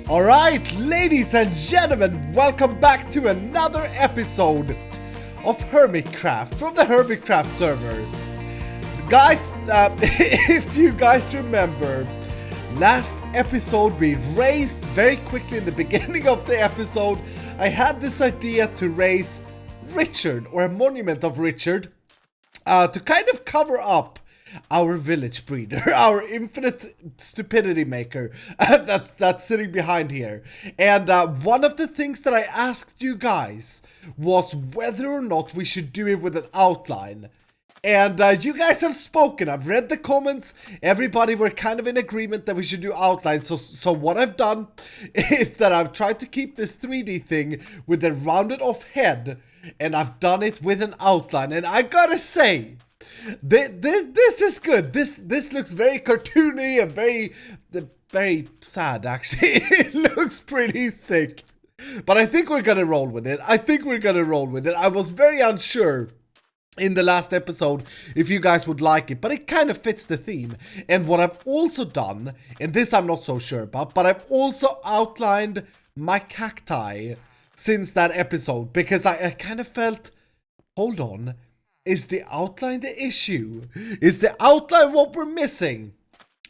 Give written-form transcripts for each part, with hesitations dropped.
Alright, ladies and gentlemen, welcome back to another episode of HermitCraft from the HermitCraft server. Guys, if you guys remember, last episode we raised very quickly in the beginning of the episode. I had this idea to raise Richard, or a monument of Richard, to kind of cover up our village breeder, our infinite stupidity maker that's sitting behind here. And one of the things that I asked you guys was whether or not we should do it with an outline. And you guys have spoken. I've read the comments. Everybody were kind of in agreement that we should do outlines. So what I've done is that I've tried to keep this 3D thing with a rounded off head, and I've done it with an outline. And I gotta say, this is good. This looks very cartoony and very sad, actually. It looks pretty sick. But I think we're gonna roll with it. I was very unsure in the last episode if you guys would like it, but it kind of fits the theme. And what I've also done, and this I'm not so sure about, but I've also outlined my cacti since that episode, because I kind of felt, hold on, is the outline the issue? Is the outline what we're missing?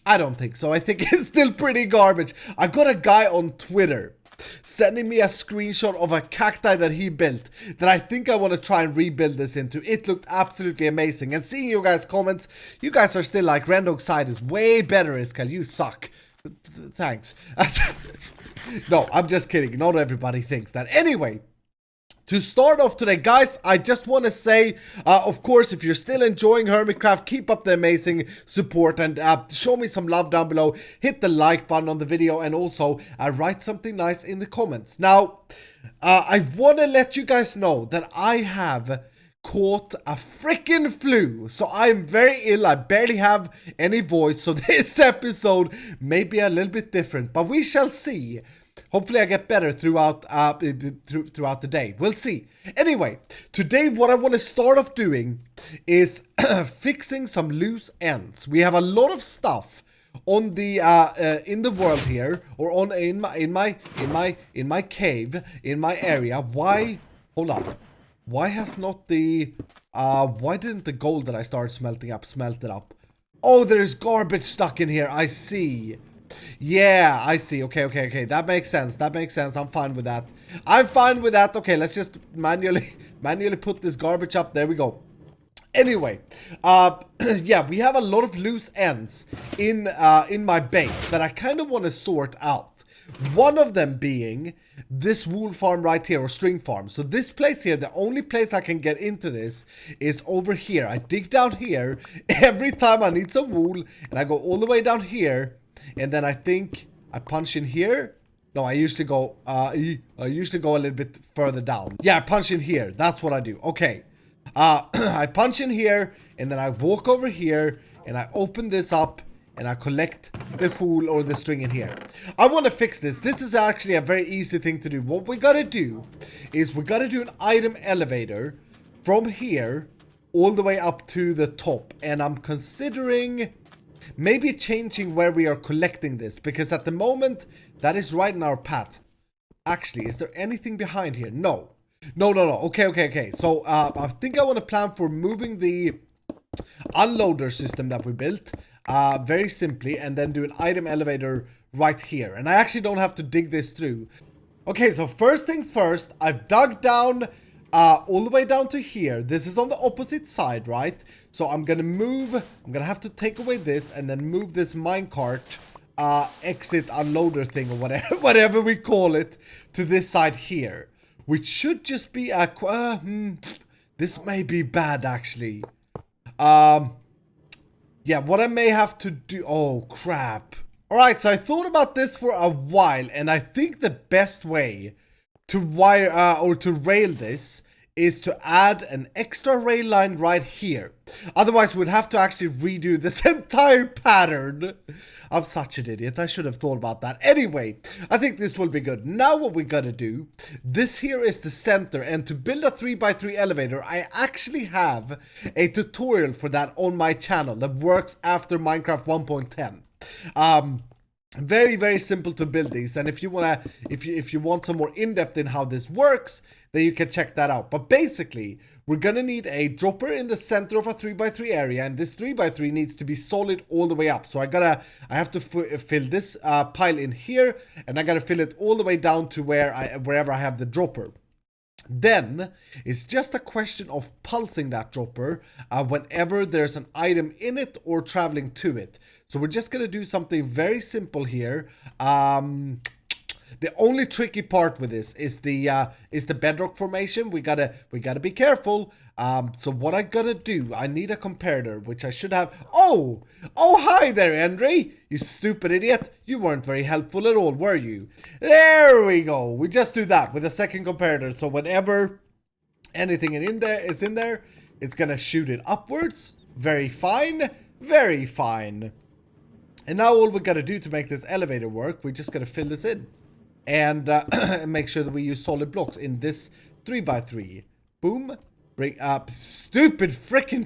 I don't think so. I think it's still pretty garbage. I got a guy on Twitter sending me a screenshot of a cacti that he built that I think I want to try and rebuild this into. It looked absolutely amazing. And seeing you guys' comments, you guys are still like, Rendog's side is way better, Iskal. You suck. Thanks. No, I'm just kidding. Not everybody thinks that. Anyway, to start off today, guys, I just want to say, of course, if you're still enjoying HermitCraft, keep up the amazing support and show me some love down below. Hit the like button on the video and also write something nice in the comments. Now, I want to let you guys know that I have caught a freaking flu. So I'm very ill. I barely have any voice. So this episode may be a little bit different, but we shall see. Hopefully I get better throughout the day. We'll see. Anyway, today what I want to start off doing is fixing some loose ends. We have a lot of stuff on the in the world here, or on in my cave, in my area. Why? Hold up. Why has not the why didn't the gold that I started smelting up smelt it up? Oh, there's garbage stuck in here. I see. Yeah, I see. Okay. That makes sense. I'm fine with that. Okay, let's just manually put this garbage up. There we go. Anyway, yeah, we have a lot of loose ends in my base that I kind of want to sort out. One of them being this wool farm right here, or string farm. So this place here, the only place I can get into this is over here. I dig down here every time I need some wool, and I go all the way down here. And then I think I punch in here. No, I usually go a little bit further down. Yeah, I punch in here. That's what I do. Okay. I punch in here, and then I walk over here, and I open this up, and I collect the wool or the string in here. I want to fix this. This is actually a very easy thing to do. What we gotta do is we gotta do an item elevator from here all the way up to the top. And I'm considering maybe changing where we are collecting this, because at the moment that is right in our path. Actually, is there anything behind here? No. Okay. So I think I want to plan for moving the unloader system that we built very simply, and then do an item elevator right here. And I actually don't have to dig this through. Okay, so first things first, I've dug down all the way down to here. This is on the opposite side, right? So I'm gonna have to take away this and then move this minecart exit unloader thing, or whatever we call it, to this side here, which should just be a this may be bad, actually. Yeah, what I may have to do, oh crap. Alright, so I thought about this for a while, and I think the best way to wire or to rail this is to add an extra rail line right here. Otherwise, we'd have to actually redo this entire pattern. I'm such an idiot. I should have thought about that. Anyway, I think this will be good. Now what we gotta do, this here is the center, and to build a 3x3 elevator, I actually have a tutorial for that on my channel that works after Minecraft 1.10. Very, very simple to build these, and if you want some more in-depth in how this works, then you can check that out. But basically, we're gonna need a dropper in the center of a 3x3 area, and this 3x3 needs to be solid all the way up. So I have to fill this pile in here, and I gotta fill it all the way down to wherever I have the dropper. Then it's just a question of pulsing that dropper whenever there's an item in it or traveling to it. So we're just gonna do something very simple here. The only tricky part with this is the bedrock formation. We gotta be careful. So what I gotta do, I need a comparator, which I should have. Oh, hi there, Henry. You stupid idiot. You weren't very helpful at all, were you? There we go. We just do that with a second comparator. So whenever anything is in there, it's gonna shoot it upwards. Very fine. Very fine. And now all we gotta do to make this elevator work, we just gotta fill this in. And make sure that we use solid blocks in this 3x3. Boom. Bring up stupid freaking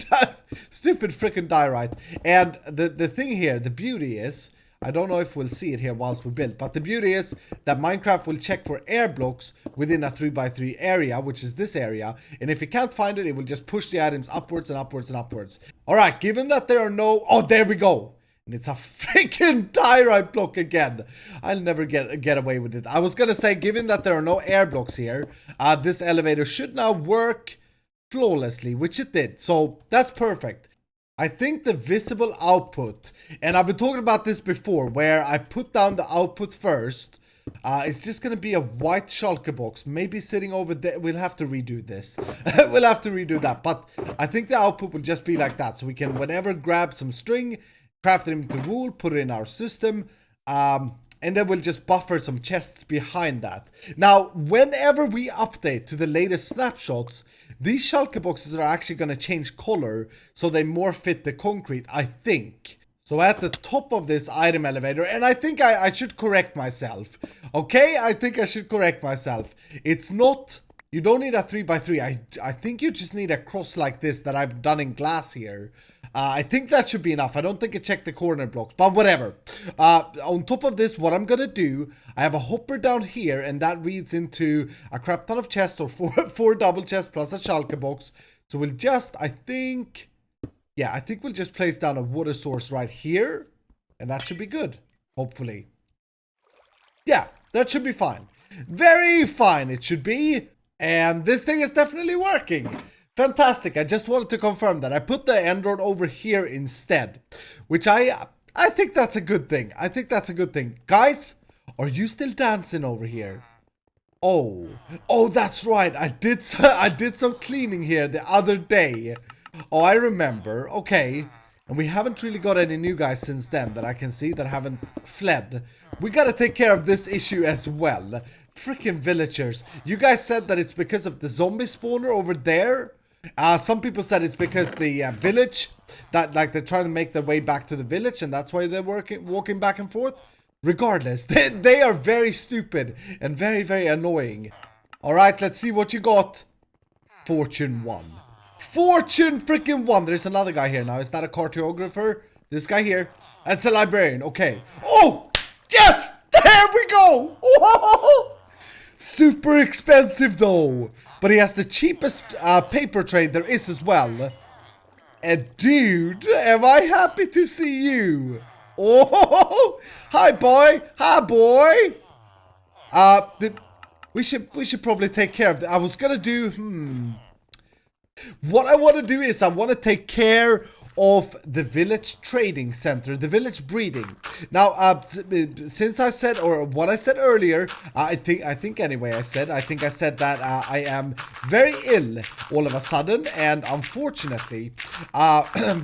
diorite. And the thing here, the beauty is, I don't know if we'll see it here whilst we build, but the beauty is that Minecraft will check for air blocks within a 3x3 area, which is this area. And if it can't find it, it will just push the items upwards and upwards and upwards. All right, given that there are no... Oh, there we go. And it's a freaking diorite block again. I'll never get away with it. I was gonna say, given that there are no air blocks here, this elevator should now work flawlessly, which it did. So that's perfect. I think the visible output, and I've been talking about this before, where I put down the output first. It's just gonna be a white shulker box, maybe sitting over there. We'll have to redo this. We'll have to redo that. But I think the output will just be like that. So we can, whenever, grab some string, craft it into wool, put it in our system, and then we'll just buffer some chests behind that. Now, whenever we update to the latest snapshots, these shulker boxes are actually going to change color so they more fit the concrete, I think. So at the top of this item elevator, and I think I should correct myself. Okay, I think I should correct myself. It's not... You don't need a 3x3. I think you just need a cross like this that I've done in glass here. I think that should be enough. I don't think it checked the corner blocks, but whatever. On top of this, what I'm gonna do, I have a hopper down here, and that reads into a crap ton of chests, or four double chests plus a shulker box. So we'll just, I think we'll just place down a water source right here, and that should be good, hopefully. Yeah, that should be fine. Very fine, it should be. And this thing is definitely working. Fantastic. I just wanted to confirm that. I put the end rod over here instead, which I think that's a good thing. I think that's a good thing. Guys, are you still dancing over here? Oh, that's right. I did some cleaning here the other day. Oh, I remember. Okay. And we haven't really got any new guys since then that I can see that haven't fled. We gotta take care of this issue as well. Freaking villagers. You guys said that it's because of the zombie spawner over there. Some people said it's because the village, that like they're trying to make their way back to the village, and that's why they're walking back and forth. Regardless, they are very stupid and very, very annoying. Alright, let's see what you got. Fortune 1. Fortune freaking 1. There's another guy here now. Is that a cartographer? This guy here. That's a librarian. Okay. Oh! Yes! There we go! Oh! Super expensive though. But he has the cheapest paper trade there is as well. And dude, am I happy to see you. Oh! Hi boy! Hi boy! We should probably take care of that. I was gonna do... What I want to do is I want to take care of the village trading center, the village breeding. Now, since I said, or what I said earlier, I think I said that I am very ill all of a sudden, and unfortunately,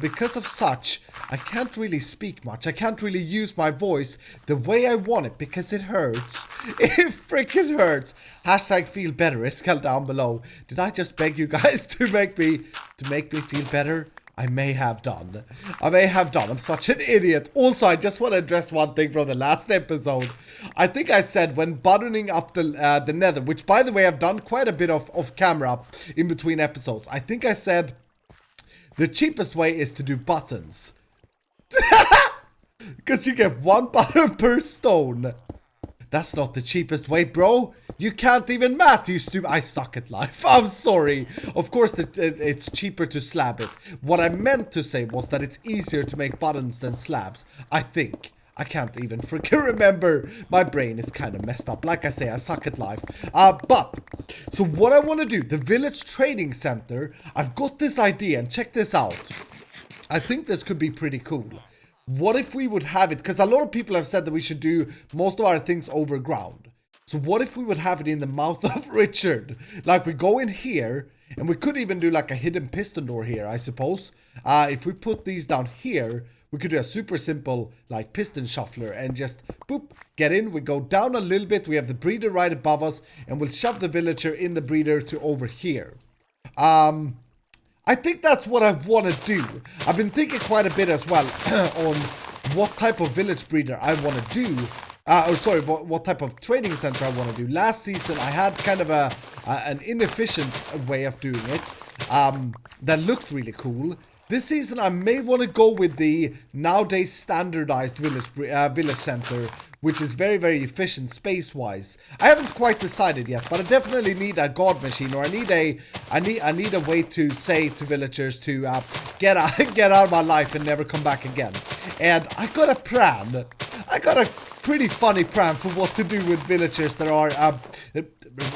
because of such, I can't really speak much. I can't really use my voice the way I want it because it hurts. It freaking hurts. Hashtag feel better is held down below. Did I just beg you guys to make me feel better? I may have done. I'm such an idiot. Also, I just want to address one thing from the last episode. I think I said when buttoning up the nether, which by the way, I've done quite a bit of off camera in between episodes. I think I said the cheapest way is to do buttons. Because you get 1 button per stone. That's not the cheapest way, bro. You can't even math, you stupid. I suck at life. I'm sorry. Of course, it's cheaper to slab it. What I meant to say was that it's easier to make buttons than slabs. I think. I can't even freaking remember. My brain is kind of messed up. Like I say, I suck at life. So what I want to do, the village trading center, I've got this idea, and check this out. I think this could be pretty cool. What if we would have it, because a lot of people have said that we should do most of our things overground. So what if we would have it in the mouth of Richard? Like we go in here, and we could even do like a hidden piston door here, I suppose. If we put these down here, we could do a super simple like piston shuffler and just boop, get in. We go down a little bit. We have the breeder right above us, and we'll shove the villager in the breeder to over here. I think that's what I want to do. I've been thinking quite a bit as well on what type of village breeder I want to do. What type of trading center I want to do. Last season, I had kind of an inefficient way of doing it that looked really cool. This season, I may want to go with the nowadays standardized village center, which is very, very efficient space-wise. I haven't quite decided yet, but I definitely need a god machine, or I need a way to say to villagers to get out of my life and never come back again. And I got a plan. I got a pretty funny plan for what to do with villagers that are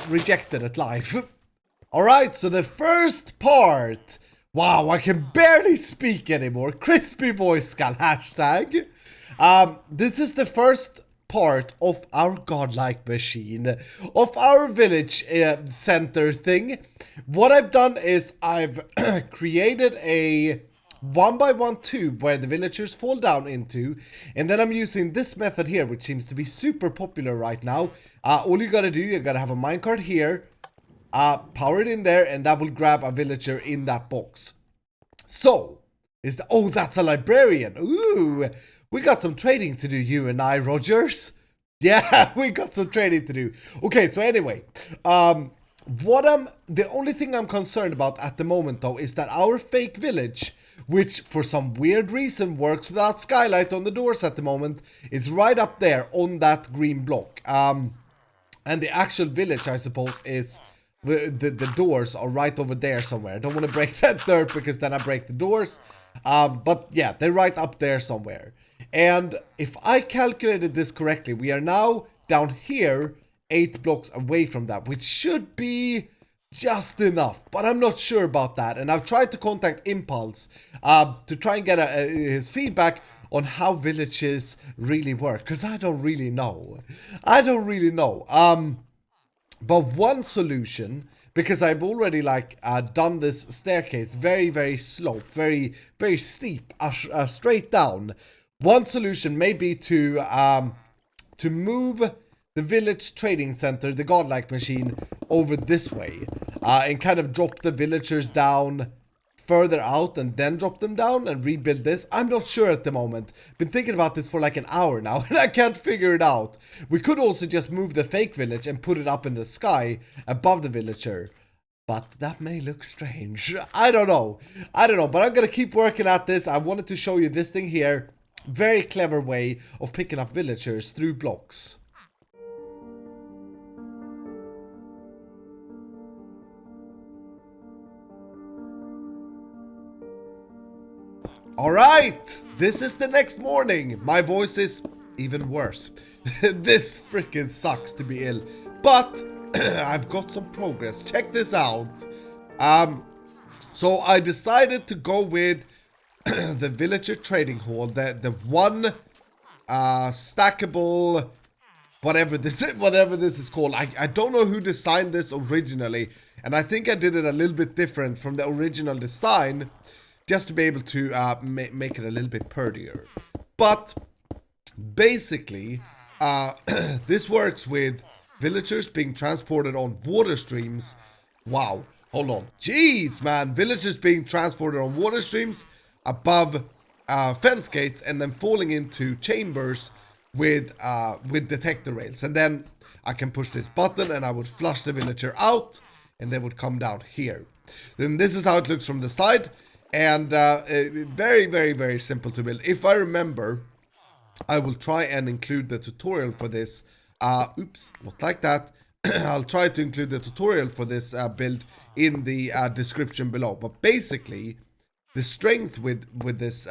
rejected at life. All right, so the first part. Wow, I can barely speak anymore. Crispy voice skull hashtag. This is the first part of our godlike machine, of our village center thing. What I've done is I've created a 1x1 tube where the villagers fall down into, and then I'm using this method here, which seems to be super popular right now. All you gotta do, you gotta have a minecart here, power it in there, and that will grab a villager in that box. So, oh, that's a librarian. Ooh, we got some trading to do, you and I, Rogers. Yeah, we got some trading to do. Okay, so anyway, the only thing I'm concerned about at the moment though is that our fake village, which for some weird reason works without skylight on the doors at the moment, is right up there on that green block. And the actual village, I suppose, is the doors are right over there somewhere. I don't want to break that dirt because then I break the doors. But yeah, they're right up there somewhere. And if I calculated this correctly, we are now down here 8 blocks away from that, which should be just enough, but I'm not sure about that. And I've tried to contact Impulse to try and get his feedback on how villages really work, because I don't really know. But one solution, because I've already done this staircase very, very sloped, very, very steep, straight down. One solution may be to move the village trading center, the godlike machine, over this way, and kind of drop the villagers down further out and then drop them down and rebuild this. I'm not sure at the moment. Been thinking about this for like an hour now and I can't figure it out. We could also just move the fake village and put it up in the sky above the villager, but that may look strange. I don't know, but I'm gonna keep working at this. I wanted to show you this thing here. Very clever way of picking up villagers through blocks. Alright, this is the next morning. My voice is even worse. This freaking sucks to be ill. But I've got some progress. Check this out. So I decided to go with the villager trading hall, the one stackable whatever this is called. I don't know who designed this originally, and I think I did it a little bit different from the original design, just to be able to make it a little bit prettier. But basically, this works with villagers being transported on water streams. Wow, hold on. Jeez, man. Villagers being transported on water streams above fence gates and then falling into chambers with detector rails. And then I can push this button and I would flush the villager out and they would come down here. Then this is how it looks from the side. And very, very, very simple to build. If I remember, I will try and include the tutorial for this. Oops, not like that. I'll try to include the tutorial for this build in the description below. But basically, the strength with this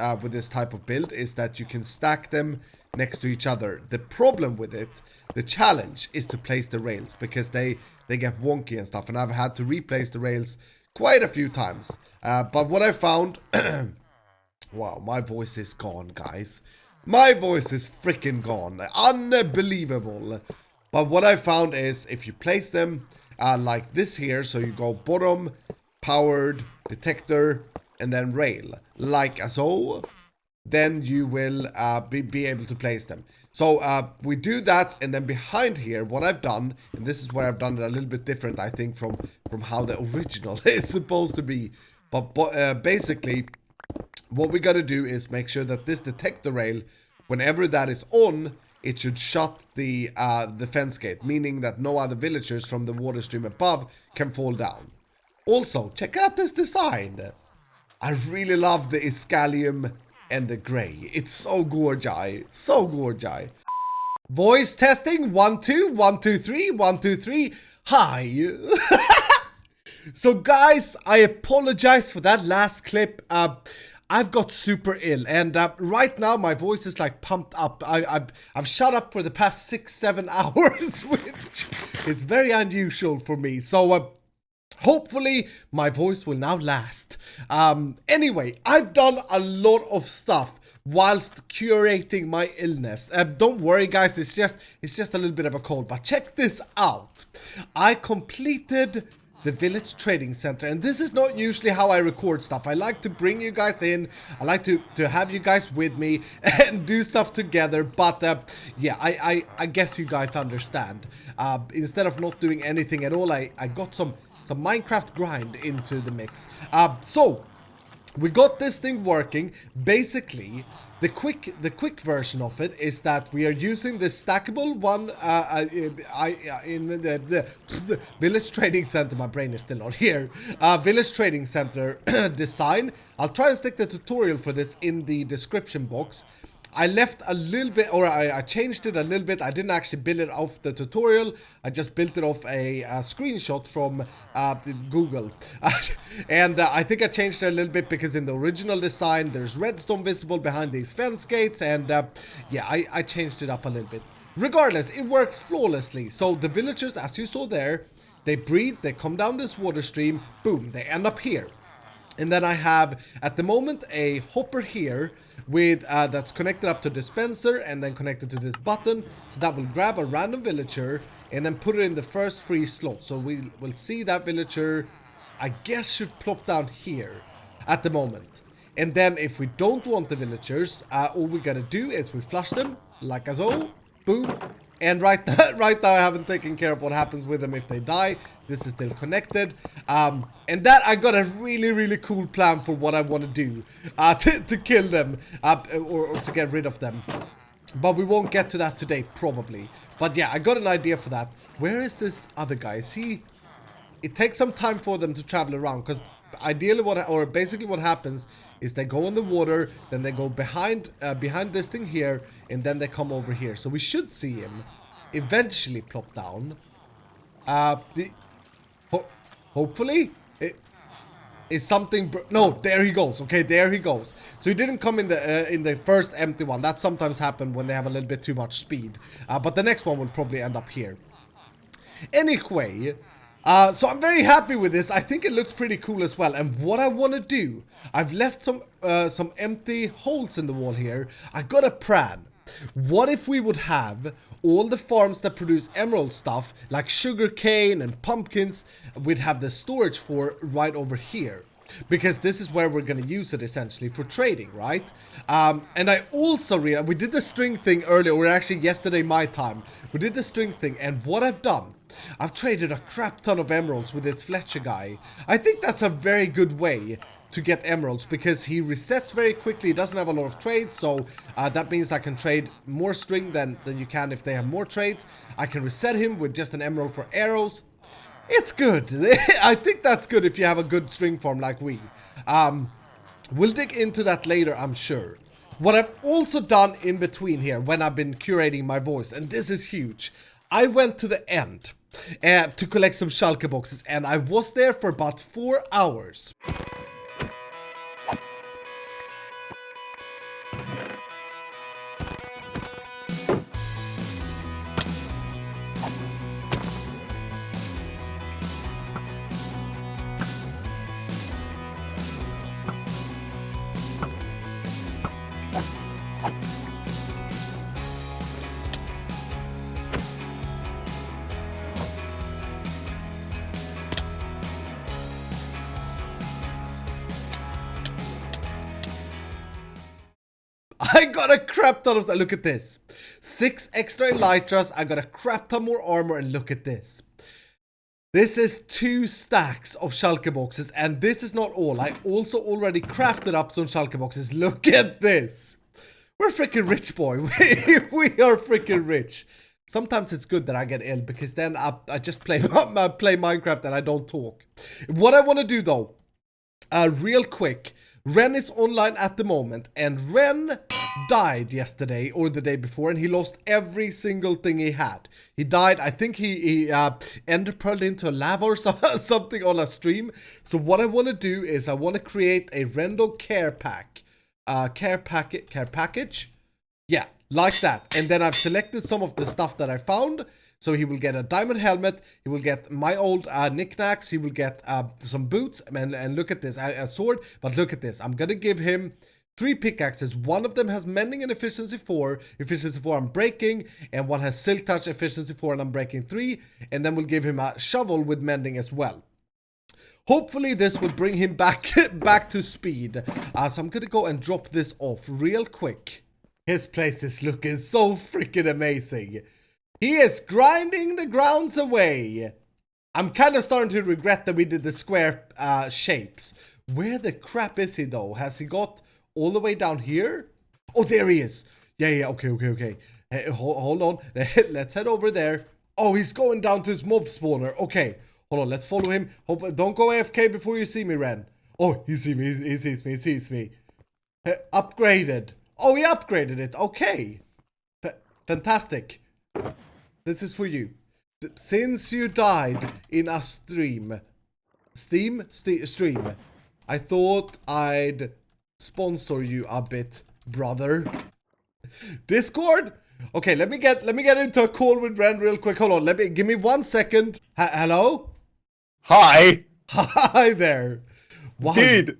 type of build is that you can stack them next to each other. The problem with it, the challenge, is to place the rails because they get wonky and stuff, and I've had to replace the rails quite a few times. But what I found, wow, my voice is gone, guys. My voice is freaking gone. Unbelievable. But what I found is if you place them like this here, so you go bottom, powered, detector, and then rail, like so, then you will be able to place them. So we do that, and then behind here, what I've done, and this is where I've done it a little bit different, I think, from how the original is supposed to be. But basically, what we gotta do is make sure that this detector rail, whenever that is on, it should shut the fence gate, meaning that no other villagers from the water stream above can fall down. Also, check out this design. I really love the Iscalium and the gray. It's so gorgeous. So gorgeous. Voice testing. 1 2 1 2 3 1 2 3. Hi. So guys, I apologize for that last clip. I've got super ill, and right now my voice is like pumped up. I've shut up for the past 6-7 hours, which is very unusual for me. So hopefully my voice will now last. Anyway, I've done a lot of stuff whilst curating my illness. Don't worry, guys. It's just a little bit of a cold. But check this out. I completed the village trading center, and this is not usually how I record stuff. I like to bring you guys in. I like to have you guys with me and do stuff together. But yeah, I guess you guys understand. Instead of not doing anything at all, I got some Minecraft grind into the mix. So we got this thing working. Basically, the quick version of it is that we are using the stackable one in the village trading center. My brain is still not here. Village trading center design. I'll try and stick the tutorial for this in the description box. I left a little bit, or I changed it a little bit. I didn't actually build it off the tutorial. I just built it off a screenshot from Google. And I think I changed it a little bit because in the original design, there's redstone visible behind these fence gates. And yeah, I changed it up a little bit. Regardless, it works flawlessly. So the villagers, as you saw there, they breathe, they come down this water stream, boom, they end up here. And then I have, at the moment, a hopper here with that's connected up to dispenser and then connected to this button. So that will grab a random villager and then put it in the first free slot. So we will see that villager, I guess, should plop down here at the moment. And then if we don't want the villagers, all we gotta do is we flush them like so, boom. And right now I haven't taken care of what happens with them if they die. This is still connected. And that I got a really cool plan for what I want to do to kill them or to get rid of them. But we won't get to that today, probably. But yeah, I got an idea for that. Where is this other guy? Is he... It takes some time for them to travel around, because ideally basically what happens is they go in the water, then they go behind this thing here, and then they come over here. So we should see him eventually plop down. Hopefully is something. No, there he goes. Okay, there he goes. So he didn't come in the first empty one. That sometimes happens when they have a little bit too much speed. But the next one will probably end up here. Anyway. So I'm very happy with this. I think it looks pretty cool as well. And what I want to do, I've left some empty holes in the wall here. I got a plan. What if we would have all the farms that produce emerald stuff, like sugarcane and pumpkins, we'd have the storage for right over here. Because this is where we're going to use it essentially for trading, right? And I also realized, we did the string thing earlier, or actually yesterday my time. We did the string thing, and what I've done, I've traded a crap ton of emeralds with this Fletcher guy. I think that's a very good way to get emeralds, because he resets very quickly. He doesn't have a lot of trades, so that means I can trade more string than you can if they have more trades. I can reset him with just an emerald for arrows. It's good. I think that's good if you have a good string farm like we. We'll dig into that later, I'm sure. What I've also done in between here when I've been curating my voice, and this is huge, I went to the end to collect some shulker boxes, and I was there for about 4 hours. I got a crap ton of stuff. Look at this. 6 extra elytras. I got a crap ton more armor, and look at this. This is 2 stacks of shulker boxes, and this is not all. I also already crafted up some shulker boxes. Look at this. We're freaking rich, boy. We are freaking rich. Sometimes it's good that I get ill, because then I just play Minecraft and I don't talk. What I want to do though, real quick, Ren is online at the moment, and Ren died yesterday or the day before, and he lost every single thing he had. He died. I think he ender pearled into a lava or something on a stream. So what I want to do is I want to create a Rendo care pack, care package. Yeah, like that. And then I've selected some of the stuff that I found. So he will get a diamond helmet, he will get my old knickknacks, he will get some boots, and look at this, a sword, but look at this. I'm gonna give him 3 pickaxes. One of them has mending and efficiency 4. Efficiency 4 I'm breaking, and one has silk touch, efficiency 4, and I'm breaking 3. And then we'll give him a shovel with mending as well. Hopefully this will bring him back to speed. So I'm gonna go and drop this off real quick. His place is looking so freaking amazing. He is grinding the grounds away. I'm kind of starting to regret that we did the square shapes. Where the crap is he though? Has he got all the way down here? Oh, there he is. Yeah, okay. Hey, hold on. Let's head over there. Oh, he's going down to his mob spawner. Okay, hold on. Let's follow him. Don't go AFK before you see me, Ren. Oh, he sees me. He sees me. Upgraded. Oh, he upgraded it. Okay. Fantastic. This is for you. Since you died in a stream, I thought I'd sponsor you a bit, brother. Discord? Okay, let me get into a call with Ren real quick. Hold on, give me 1 second. Hello? Hi. Hi there. Wow. Dude,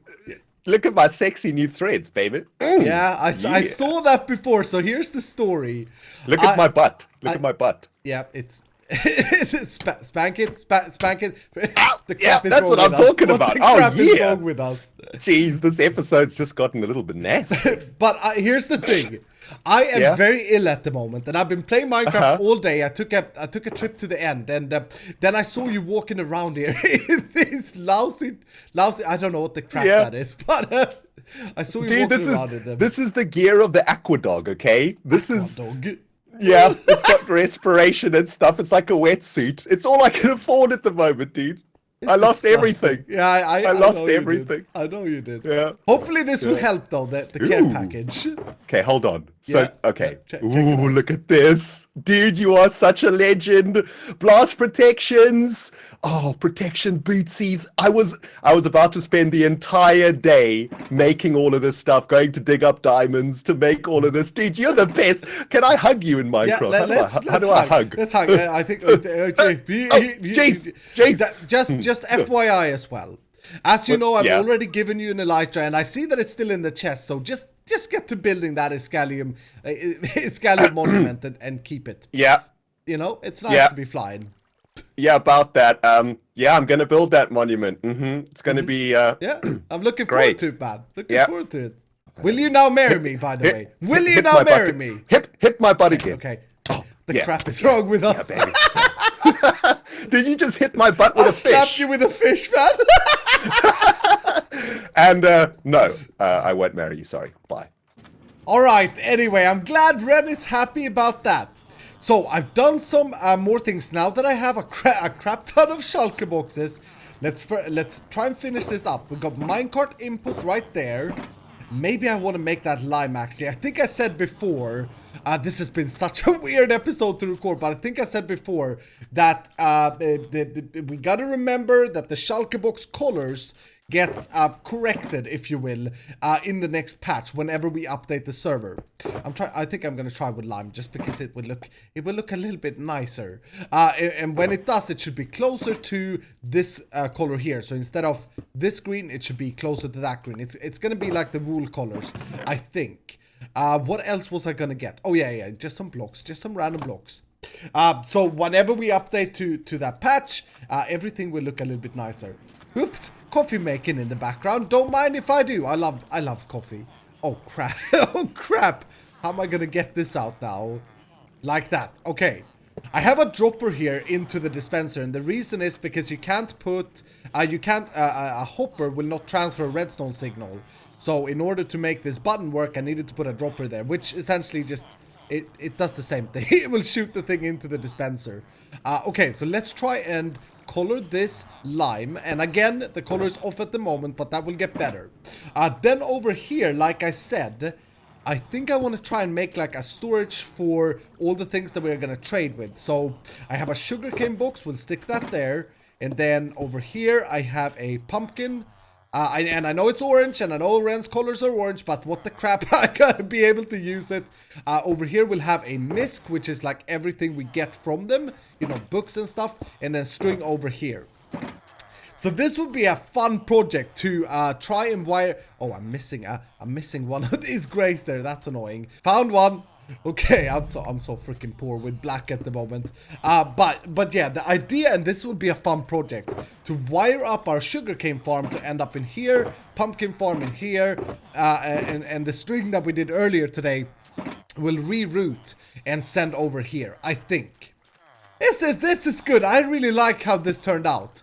look at my sexy new threads, baby. Yeah, I saw that before, so here's the story. Look at my butt. Look at my butt. Yeah, it's spank it. The crap yeah, is that's wrong what I'm with us. talking about. The crap yeah. is wrong with us. Jeez, this episode's just gotten a little bit nasty. But here's the thing. I am very ill at the moment, and I've been playing Minecraft all day. I took a trip to the end, and then I saw you walking around here. This lousy. I don't know what the crap that is, but I saw you walking around in them. This is the gear of the Aquadog, okay? This Aquadog. is. Yeah, it's got respiration and stuff. It's like a wetsuit. It's all I can afford at the moment, dude. I lost everything. Yeah, I lost everything. I know you did. Yeah. Hopefully this will help though, the care package. Okay, hold on. So, okay. Check look at this. Dude, you are such a legend. Blast protections. Oh, protection bootsies. I was about to spend the entire day making all of this stuff, going to dig up diamonds to make all of this. Dude, you're the best. Can I hug you in Minecraft? Yeah, how do I hug? Let's hug. I think just FYI as well. As you know, I've already given you an elytra, and I see that it's still in the chest. So just get to building that Iscalium monument and keep it. Yeah. You know, it's nice to be flying. Yeah, about that. Yeah, I'm gonna build that monument. It's gonna be. Yeah, I'm looking forward to it, man. Looking forward to it. Will you now marry me? By the way, will you now marry me? Hit my butt again. Okay. The crap is wrong with us. Yeah, did you just hit my butt with a fish? I slapped you with a fish, man. And no, I won't marry you. Sorry. Bye. All right. Anyway, I'm glad Ren is happy about that. So I've done some more things now that I have a crap ton of shulker boxes. Let's try and finish this up. We've got minecart input right there. maybe I want to make that lime actually. I think I said before, this has been such a weird episode to record, but I think I said before that we gotta remember that the Schalke box colors gets corrected, if you will, in the next patch whenever we update the server. I think I'm gonna try with lime just because it will look a little bit nicer. And when it does, it should be closer to this color here. So instead of this green, it should be closer to that green. It's gonna be like the wool colors, I think. What else was I gonna get? Oh yeah, just some blocks, just some random blocks. So whenever we update to that patch, everything will look a little bit nicer. Oops, coffee making in the background. Don't mind if I do. I love coffee. Oh crap. Oh crap. How am I gonna get this out now? Like that. Okay. I have a dropper here into the dispenser, and the reason is because you can't put a hopper will not transfer a redstone signal. So in order to make this button work, I needed to put a dropper there, which essentially just it does the same thing. It will shoot the thing into the dispenser. Okay, so let's try and color this lime, and again the color is off at the moment, but that will get better. Then over here, like I said, I think I want to try and make like a storage for all the things that we're gonna trade with. So I have a sugarcane box, we'll stick that there, and then over here I have a pumpkin. And I know it's orange, and I know Ren's colors are orange, but what the crap, I gotta be able to use it. Over here we'll have a misc, which is like everything we get from them, you know, books and stuff, and then string over here. So this would be a fun project to try and wire. Oh, I'm missing one of these grays there. That's annoying. Found one. Okay, I'm so freaking poor with black at the moment. But yeah, the idea, and this would be a fun project, to wire up our sugarcane farm to end up in here, pumpkin farm in here, and the string that we did earlier today will reroute and send over here, I think. This is good. I really like how this turned out.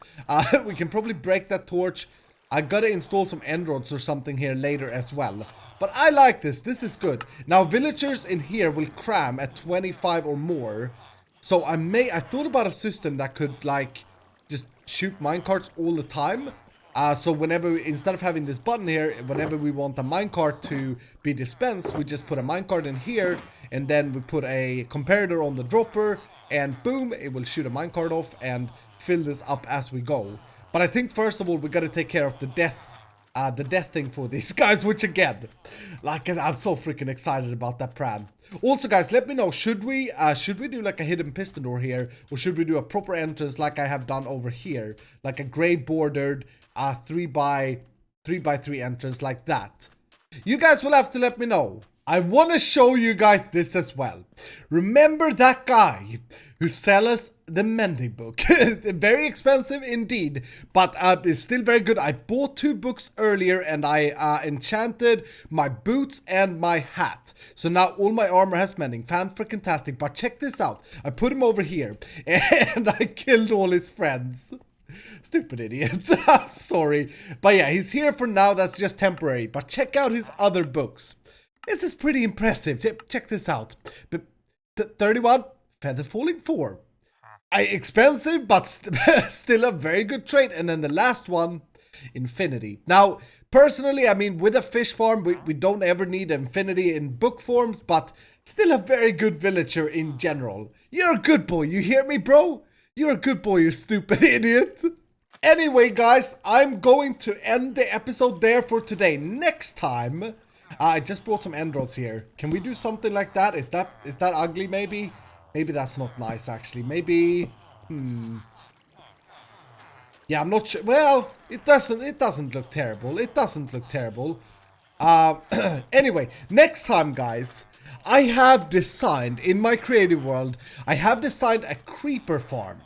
We can probably break that torch. I gotta install some end rods or something here later as well. But I like this. This is good. Now, villagers in here will cram at 25 or more. So I thought about a system that could, like, just shoot minecarts all the time. So instead of having this button here, whenever we want a minecart to be dispensed, we just put a minecart in here, and then we put a comparator on the dropper, and boom, it will shoot a minecart off and fill this up as we go. But I think first of all, we gotta take care of the death thing for these guys, which again, like, I'm so freaking excited about that plan. Also guys, let me know, should we do like a hidden piston door here, or should we do a proper entrance like I have done over here, like a gray bordered 3x3 entrance like that? You guys will have to let me know. I want to show you guys this as well. Remember that guy who sells us the mending book? Very expensive indeed, but it's still very good. I bought 2 books earlier, and I enchanted my boots and my hat. So now all my armor has mending. Fan-freaking-tastic. But check this out. I put him over here, and I killed all his friends. Stupid idiot. I'm sorry. But yeah, he's here for now. That's just temporary. But check out his other books. This is pretty impressive. Check this out. 31, Feather Falling 4. Expensive, but still a very good trade. And then the last one, Infinity. Now, personally, I mean, with a fish farm, we don't ever need Infinity in book forms, but still a very good villager in general. You're a good boy. You hear me, bro? You're a good boy, you stupid idiot. Anyway, guys, I'm going to end the episode there for today. Next time, I just brought some end rods here. Can we do something like that? Is that ugly, maybe? Maybe that's not nice, actually. Maybe, yeah, I'm not sure. Well, it doesn't look terrible. It doesn't look terrible. Anyway, next time, guys, I have designed, in my creative world, I have designed a creeper farm.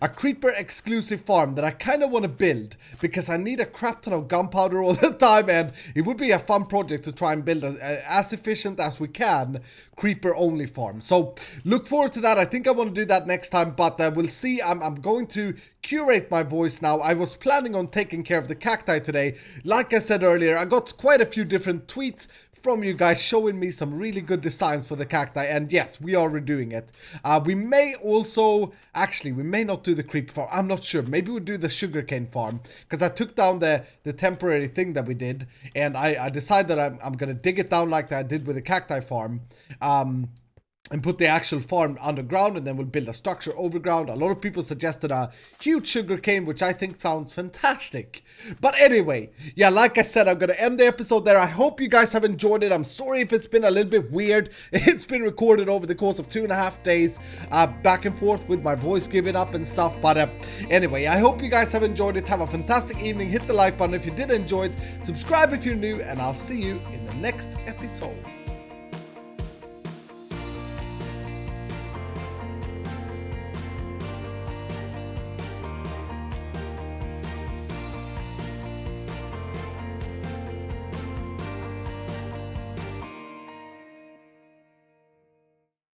A creeper exclusive farm that I kind of want to build, because I need a crap ton of gunpowder all the time, and it would be a fun project to try and build as efficient as we can creeper only farm. So look forward to that. I think I want to do that next time, but we'll see. I'm going to curate my voice now. I was planning on taking care of the cacti today. Like I said earlier, I got quite a few different tweets from you guys showing me some really good designs for the cacti, and yes, we are redoing it. We may also, actually, we may not do the creeper farm. I'm not sure. Maybe we'll do the sugarcane farm, because I took down the temporary thing that we did, and I decided that I'm gonna dig it down like that I did with the cacti farm. And put the actual farm underground, and then we'll build a structure overground. A lot of people suggested a huge sugarcane, which I think sounds fantastic. But anyway, yeah, like I said, I'm gonna end the episode there. I hope you guys have enjoyed it. I'm sorry if it's been a little bit weird. It's been recorded over the course of 2.5 days, back and forth with my voice giving up and stuff. But anyway, I hope you guys have enjoyed it. Have a fantastic evening. Hit the like button if you did enjoy it. Subscribe if you're new, and I'll see you in the next episode.